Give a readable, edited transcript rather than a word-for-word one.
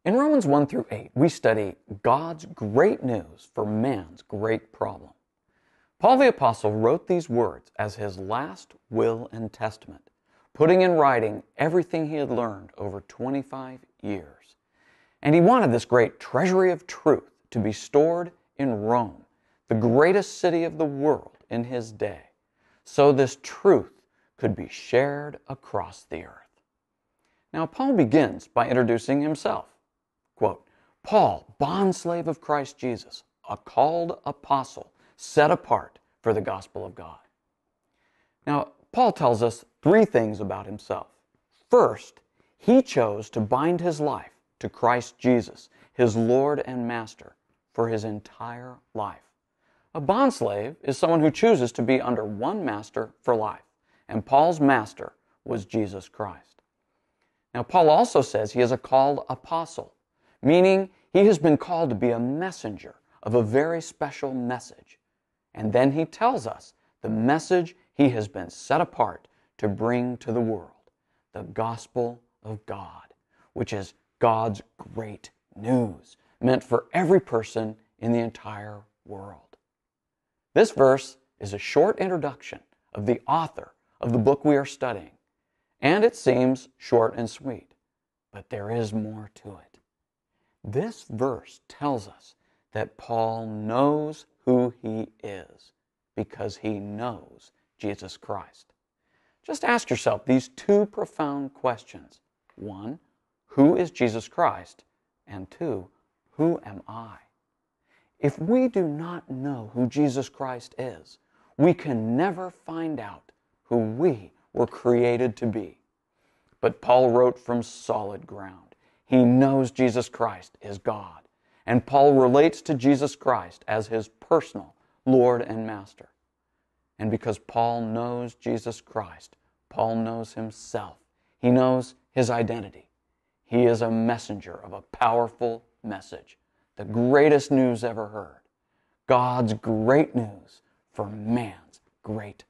In Romans 1 through 8, we study God's great news for man's great problem. Paul the Apostle wrote these words as his last will and testament, putting in writing everything he had learned over 25 years. And he wanted this great treasury of truth to be stored in Rome, the greatest city of the world in his day, so this truth could be shared across the earth. Now, Paul begins by introducing himself. Quote, Paul, bondslave of Christ Jesus, a called apostle, set apart for the gospel of God. Now, Paul tells us three things about himself. First, he chose to bind his life to Christ Jesus, his Lord and Master, for his entire life. A bondslave is someone who chooses to be under one master for life, and Paul's master was Jesus Christ. Now, Paul also says he is a called apostle, meaning he has been called to be a messenger of a very special message. And then he tells us the message he has been set apart to bring to the world, the gospel of God, which is God's great news, meant for every person in the entire world. This verse is a short introduction of the author of the book we are studying, and it seems short and sweet, but there is more to it. This verse tells us that Paul knows who he is because he knows Jesus Christ. Just ask yourself these two profound questions. One, who is Jesus Christ? And two, who am I? If we do not know who Jesus Christ is, we can never find out who we were created to be. But Paul wrote from solid ground. He knows Jesus Christ is God, and Paul relates to Jesus Christ as his personal Lord and Master. And because Paul knows Jesus Christ, Paul knows himself. He knows his identity. He is a messenger of a powerful message, the greatest news ever heard, God's great news for man's great